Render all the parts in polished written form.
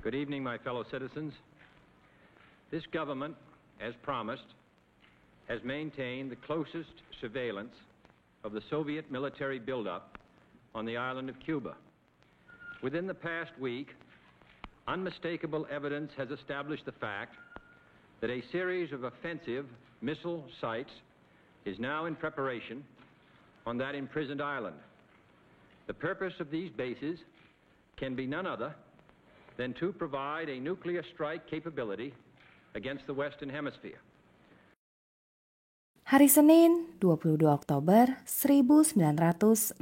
Good evening, my fellow citizens. This government, as promised, has maintained the closest surveillance of the Soviet military buildup on the island of Cuba. Within the past week, unmistakable evidence has established the fact that a series of offensive missile sites is now in preparation on that imprisoned island. The purpose of these bases can be none other than to provide a nuclear strike capability against the Western Hemisphere. Hari Senin, 22 Oktober 1962,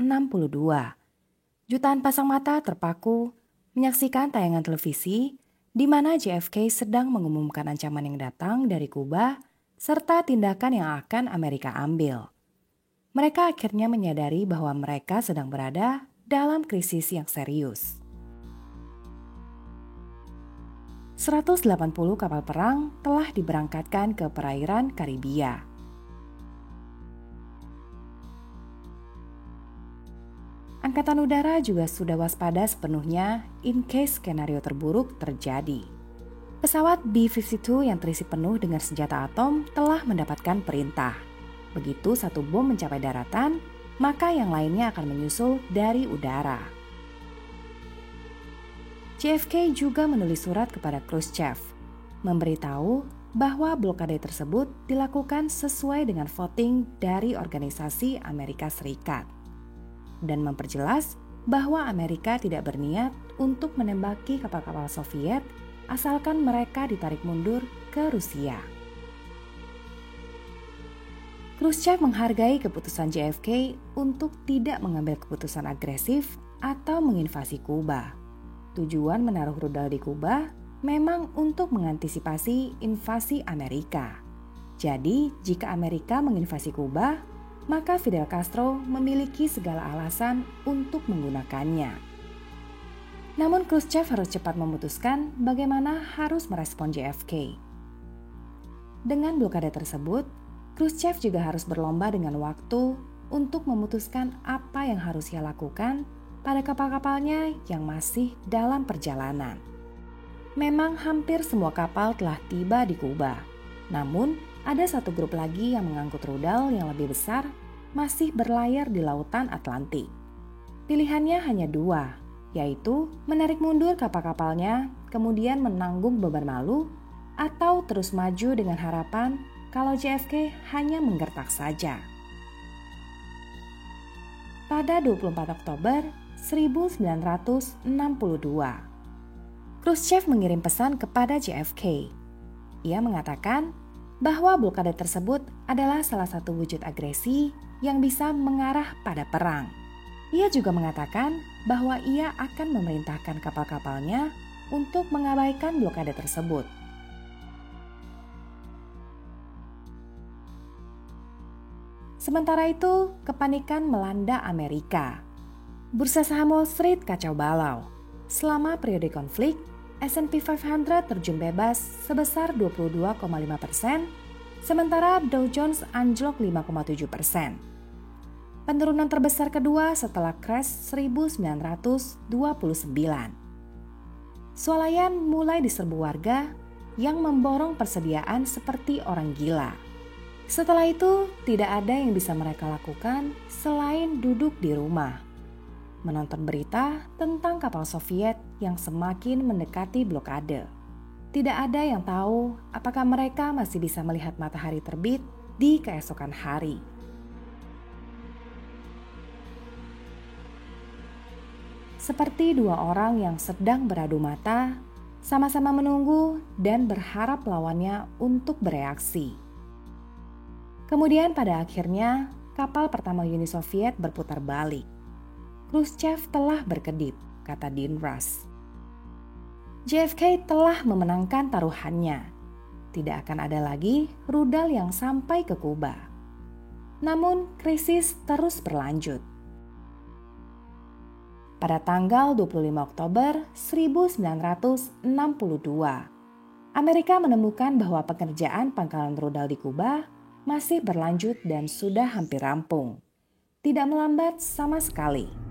jutaan pasang mata terpaku menyaksikan tayangan televisi di mana JFK sedang mengumumkan ancaman yang datang dari Kuba serta tindakan yang akan Amerika ambil. Mereka akhirnya menyadari bahwa mereka sedang berada dalam krisis yang serius. 180 kapal perang telah diberangkatkan ke perairan Karibia. Angkatan Udara juga sudah waspada sepenuhnya in case skenario terburuk terjadi. Pesawat B-52 yang terisi penuh dengan senjata atom telah mendapatkan perintah. Begitu satu bom mencapai daratan, maka yang lainnya akan menyusul dari udara. JFK juga menulis surat kepada Khrushchev, memberitahu bahwa blokade tersebut dilakukan sesuai dengan voting dari Organisasi Amerika Serikat, dan memperjelas bahwa Amerika tidak berniat untuk menembaki kapal-kapal Soviet asalkan mereka ditarik mundur ke Rusia. Khrushchev menghargai keputusan JFK untuk tidak mengambil keputusan agresif atau menginvasi Kuba. Tujuan menaruh rudal di Kuba memang untuk mengantisipasi invasi Amerika. Jadi, jika Amerika menginvasi Kuba, maka Fidel Castro memiliki segala alasan untuk menggunakannya. Namun Khrushchev harus cepat memutuskan bagaimana harus merespon JFK. Dengan blokade tersebut, Khrushchev juga harus berlomba dengan waktu untuk memutuskan apa yang harus ia lakukan pada kapal-kapalnya yang masih dalam perjalanan. Memang hampir semua kapal telah tiba di Kuba. Namun, ada satu grup lagi yang mengangkut rudal yang lebih besar masih berlayar di lautan Atlantik. Pilihannya hanya dua, yaitu menarik mundur kapal-kapalnya, kemudian menanggung beban malu, atau terus maju dengan harapan kalau JFK hanya menggertak saja. Pada 24 Oktober 1962, Khrushchev mengirim pesan kepada JFK. Ia mengatakan bahwa blokade tersebut adalah salah satu wujud agresi yang bisa mengarah pada perang. Ia juga mengatakan bahwa ia akan memerintahkan kapal-kapalnya untuk mengabaikan blokade tersebut. Sementara itu, kepanikan melanda Amerika. Bursa saham Wall Street kacau balau. Selama periode konflik, S&P 500 terjun bebas sebesar 22,5%, sementara Dow Jones anjlok 5,7%. Penurunan terbesar kedua setelah crash 1929. Swalayan mulai diserbu warga yang memborong persediaan seperti orang gila. Setelah itu, tidak ada yang bisa mereka lakukan selain duduk di rumah, menonton berita tentang kapal Soviet yang semakin mendekati blokade. Tidak ada yang tahu apakah mereka masih bisa melihat matahari terbit di keesokan hari. Seperti dua orang yang sedang beradu mata, sama-sama menunggu dan berharap lawannya untuk bereaksi. Kemudian pada akhirnya, kapal pertama Uni Soviet berputar balik. Khrushchev telah berkedip, kata Dean Rusk. JFK telah memenangkan taruhannya. Tidak akan ada lagi rudal yang sampai ke Kuba. Namun krisis terus berlanjut. Pada tanggal 25 Oktober 1962, Amerika menemukan bahwa pekerjaan pangkalan rudal di Kuba masih berlanjut dan sudah hampir rampung. Tidak melambat sama sekali.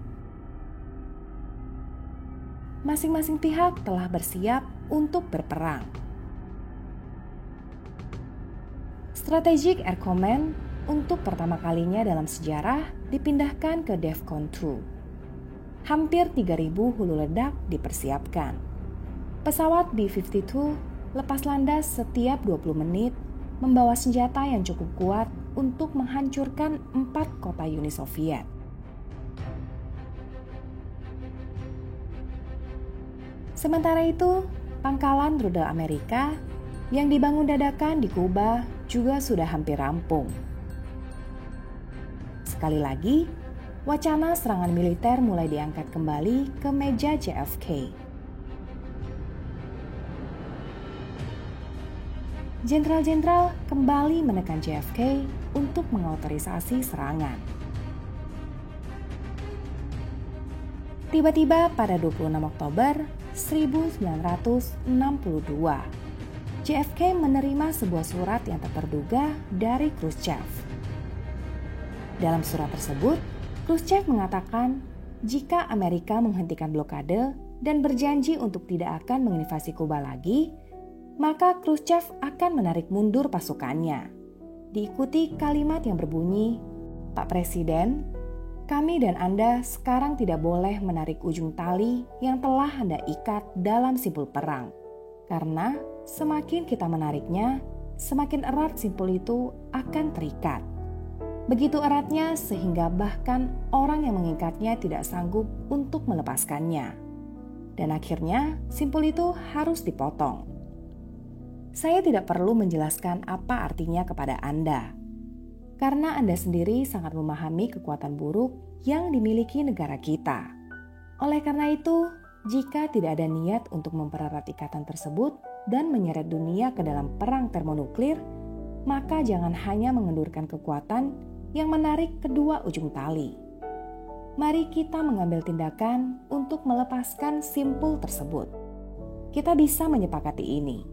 masing-masing pihak telah bersiap untuk berperang. Strategic Air Command untuk pertama kalinya dalam sejarah dipindahkan ke DEFCON 2. Hampir 3.000 hulu ledak dipersiapkan. Pesawat B-52 lepas landas setiap 20 menit membawa senjata yang cukup kuat untuk menghancurkan 4 kota Uni Soviet. Sementara itu, pangkalan rudal Amerika yang dibangun dadakan di Kuba juga sudah hampir rampung. Sekali lagi, wacana serangan militer mulai diangkat kembali ke meja JFK. Jenderal-jenderal kembali menekan JFK untuk mengotorisasi serangan. Tiba-tiba pada 26 Oktober 1962, JFK menerima sebuah surat yang tak terduga dari Khrushchev. Dalam surat tersebut, Khrushchev mengatakan jika Amerika menghentikan blokade dan berjanji untuk tidak akan menginvasi Kuba lagi, maka Khrushchev akan menarik mundur pasukannya. Diikuti kalimat yang berbunyi, "Pak Presiden, kami dan Anda sekarang tidak boleh menarik ujung tali yang telah Anda ikat dalam simpul perang. Karena semakin kita menariknya, semakin erat simpul itu akan terikat. Begitu eratnya sehingga bahkan orang yang mengikatnya tidak sanggup untuk melepaskannya. Dan akhirnya simpul itu harus dipotong. Saya tidak perlu menjelaskan apa artinya kepada Anda. Karena Anda sendiri sangat memahami kekuatan buruk yang dimiliki negara kita. Oleh karena itu, jika tidak ada niat untuk mempererat ikatan tersebut dan menyeret dunia ke dalam perang termonuklir, maka jangan hanya mengendurkan kekuatan yang menarik kedua ujung tali. Mari kita mengambil tindakan untuk melepaskan simpul tersebut. Kita bisa menyepakati ini."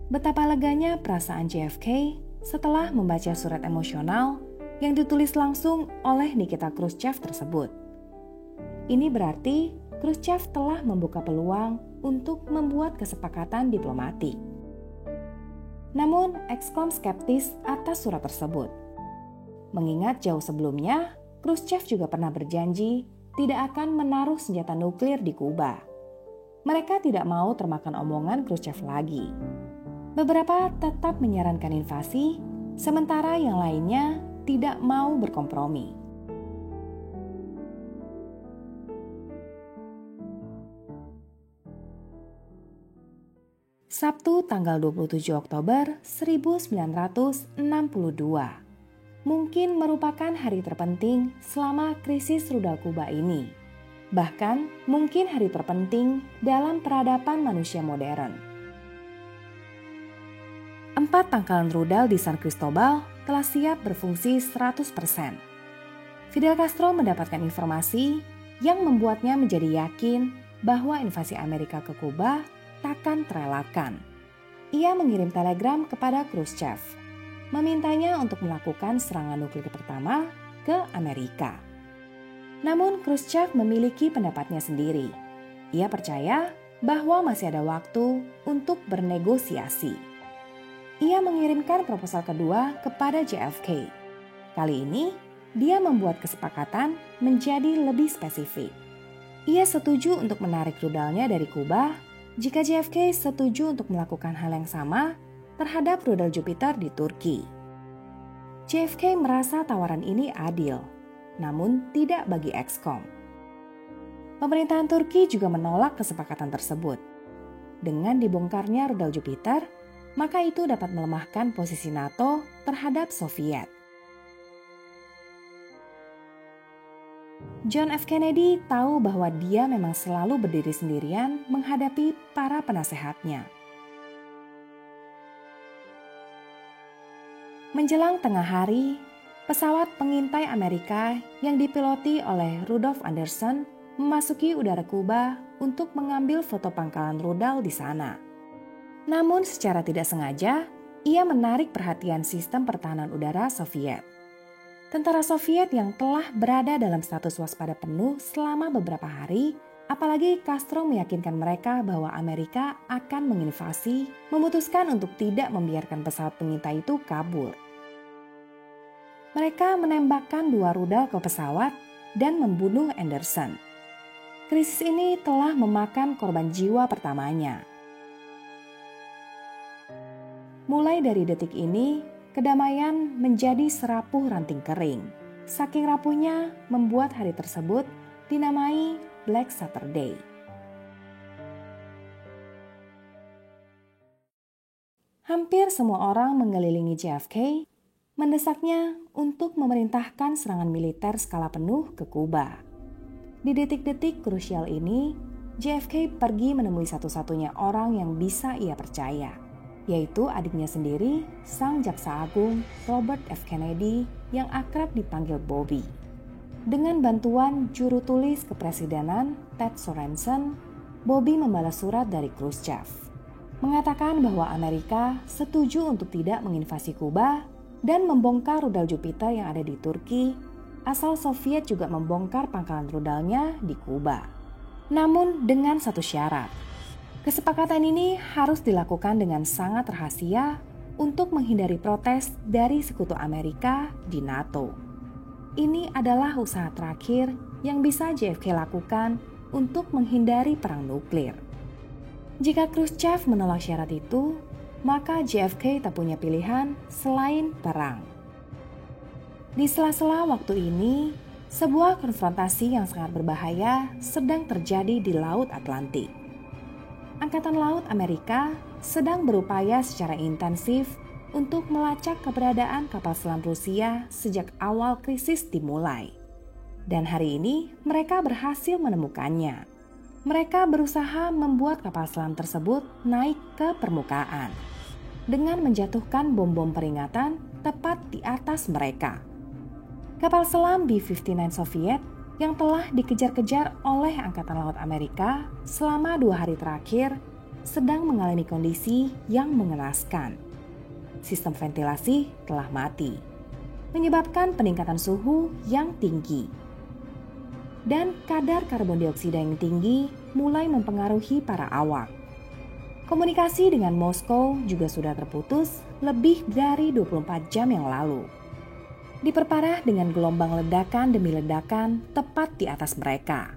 Betapa leganya perasaan JFK setelah membaca surat emosional yang ditulis langsung oleh Nikita Khrushchev tersebut. Ini berarti Khrushchev telah membuka peluang untuk membuat kesepakatan diplomatik. Namun, Excom skeptis atas surat tersebut. Mengingat jauh sebelumnya, Khrushchev juga pernah berjanji tidak akan menaruh senjata nuklir di Kuba. Mereka tidak mau termakan omongan Khrushchev lagi. Beberapa tetap menyarankan invasi, sementara yang lainnya tidak mau berkompromi. Sabtu tanggal 27 Oktober 1962 mungkin merupakan hari terpenting selama krisis rudal Kuba ini. Bahkan mungkin hari terpenting dalam peradaban manusia modern. 4 pangkalan rudal di San Cristobal telah siap berfungsi 100%. Fidel Castro mendapatkan informasi yang membuatnya menjadi yakin bahwa invasi Amerika ke Kuba takkan terelakkan. Ia mengirim telegram kepada Khrushchev, memintanya untuk melakukan serangan nuklir pertama ke Amerika. Namun Khrushchev memiliki pendapatnya sendiri. Ia percaya bahwa masih ada waktu untuk bernegosiasi. Ia mengirimkan proposal kedua kepada JFK. Kali ini, dia membuat kesepakatan menjadi lebih spesifik. Ia setuju untuk menarik rudalnya dari Kuba jika JFK setuju untuk melakukan hal yang sama terhadap rudal Jupiter di Turki. JFK merasa tawaran ini adil, namun tidak bagi Excom. Pemerintahan Turki juga menolak kesepakatan tersebut. Dengan dibongkarnya rudal Jupiter, maka itu dapat melemahkan posisi NATO terhadap Soviet. John F. Kennedy tahu bahwa dia memang selalu berdiri sendirian menghadapi para penasehatnya. Menjelang tengah hari, pesawat pengintai Amerika yang dipiloti oleh Rudolf Anderson memasuki udara Kuba untuk mengambil foto pangkalan rudal di sana. Namun secara tidak sengaja, ia menarik perhatian sistem pertahanan udara Soviet. Tentara Soviet yang telah berada dalam status waspada penuh selama beberapa hari Apalagi Castro meyakinkan mereka bahwa Amerika akan menginvasi, memutuskan untuk tidak membiarkan pesawat pengintai itu kabur. Mereka menembakkan 2 rudal ke pesawat dan membunuh Anderson. Krisis ini telah memakan korban jiwa pertamanya. Mulai dari detik ini, kedamaian menjadi serapuh ranting kering. Saking rapuhnya membuat hari tersebut dinamai Black Saturday. Hampir semua orang mengelilingi JFK, mendesaknya untuk memerintahkan serangan militer skala penuh ke Kuba. Di detik-detik krusial ini, JFK pergi menemui satu-satunya orang yang bisa ia percaya, yaitu adiknya sendiri, sang jaksa agung Robert F. Kennedy yang akrab dipanggil Bobby. Dengan bantuan juru tulis kepresidenan Ted Sorensen, Bobby membalas surat dari Khrushchev, mengatakan bahwa Amerika setuju untuk tidak menginvasi Kuba dan membongkar rudal Jupiter yang ada di Turki, asal Soviet juga membongkar pangkalan rudalnya di Kuba. Namun dengan satu syarat, kesepakatan ini harus dilakukan dengan sangat rahasia untuk menghindari protes dari sekutu Amerika di NATO. Ini adalah usaha terakhir yang bisa JFK lakukan untuk menghindari perang nuklir. Jika Khrushchev menolak syarat itu, maka JFK tak punya pilihan selain perang. Di sela-sela waktu ini, sebuah konfrontasi yang sangat berbahaya sedang terjadi di Laut Atlantik. Angkatan Laut Amerika sedang berupaya secara intensif untuk melacak keberadaan kapal selam Rusia sejak awal krisis dimulai. Dan hari ini mereka berhasil menemukannya. Mereka berusaha membuat kapal selam tersebut naik ke permukaan dengan menjatuhkan bom-bom peringatan tepat di atas mereka. Kapal selam B-59 Soviet yang telah dikejar-kejar oleh Angkatan Laut Amerika selama 2 hari terakhir sedang mengalami kondisi yang mengenaskan. Sistem ventilasi telah mati, menyebabkan peningkatan suhu yang tinggi. Dan kadar karbon dioksida yang tinggi mulai mempengaruhi para awak. Komunikasi dengan Moskow juga sudah terputus lebih dari 24 jam yang lalu. Diperparah dengan gelombang ledakan demi ledakan tepat di atas mereka.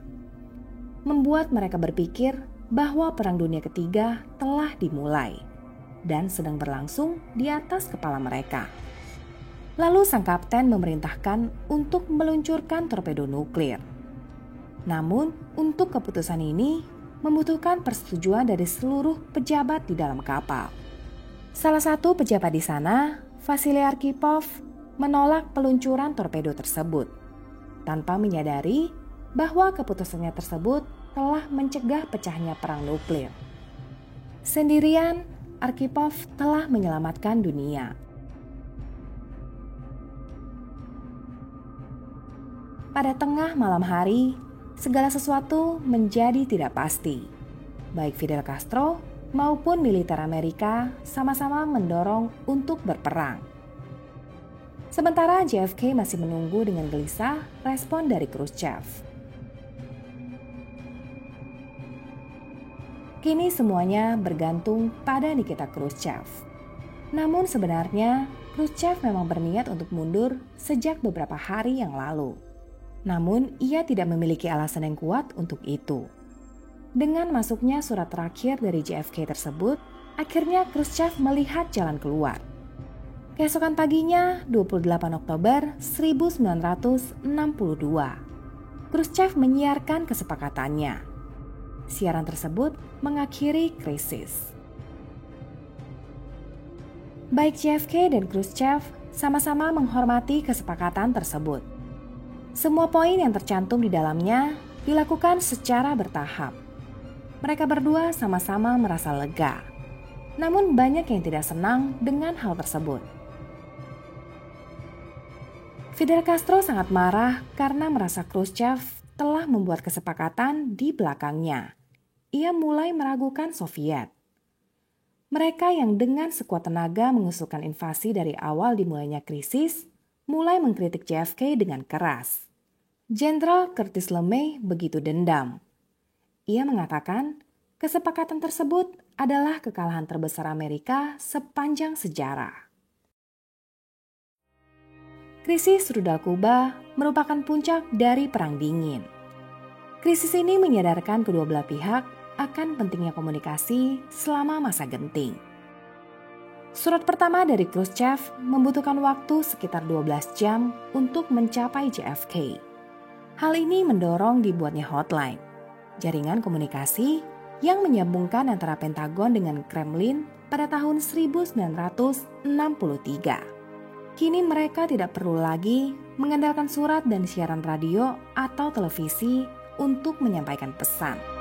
Membuat mereka berpikir bahwa Perang Dunia Ketiga telah dimulai dan sedang berlangsung di atas kepala mereka. Lalu sang kapten memerintahkan untuk meluncurkan torpedo nuklir. Namun, untuk keputusan ini membutuhkan persetujuan dari seluruh pejabat di dalam kapal. Salah satu pejabat di sana, Vasily Arkhipov, menolak peluncuran torpedo tersebut tanpa menyadari bahwa keputusannya tersebut telah mencegah pecahnya perang nuklir. Sendirian, Arkhipov telah menyelamatkan dunia. Pada tengah malam hari, segala sesuatu menjadi tidak pasti. Baik Fidel Castro maupun militer Amerika sama-sama mendorong untuk berperang. Sementara JFK masih menunggu dengan gelisah respon dari Khrushchev. Kini semuanya bergantung pada Nikita Khrushchev. Namun sebenarnya Khrushchev memang berniat untuk mundur sejak beberapa hari yang lalu. Namun ia tidak memiliki alasan yang kuat untuk itu. Dengan masuknya surat terakhir dari JFK tersebut, akhirnya Khrushchev melihat jalan keluar. Keesokan paginya, 28 Oktober 1962, Khrushchev menyiarkan kesepakatannya. Siaran tersebut mengakhiri krisis. Baik JFK dan Khrushchev sama-sama menghormati kesepakatan tersebut. Semua poin yang tercantum di dalamnya dilakukan secara bertahap. Mereka berdua sama-sama merasa lega. Namun banyak yang tidak senang dengan hal tersebut. Fidel Castro sangat marah karena merasa Khrushchev telah membuat kesepakatan di belakangnya. Ia mulai meragukan Soviet. Mereka yang dengan sekuat tenaga mengusulkan invasi dari awal dimulainya krisis, mulai mengkritik JFK dengan keras. Jenderal Curtis LeMay begitu dendam. Ia mengatakan kesepakatan tersebut adalah kekalahan terbesar Amerika sepanjang sejarah. Krisis rudal Kuba merupakan puncak dari Perang Dingin. Krisis ini menyadarkan kedua belah pihak akan pentingnya komunikasi selama masa genting. Surat pertama dari Khrushchev membutuhkan waktu sekitar 12 jam untuk mencapai JFK. Hal ini mendorong dibuatnya hotline, jaringan komunikasi yang menyambungkan antara Pentagon dengan Kremlin pada tahun 1963. Kini mereka tidak perlu lagi mengandalkan surat dan siaran radio atau televisi untuk menyampaikan pesan.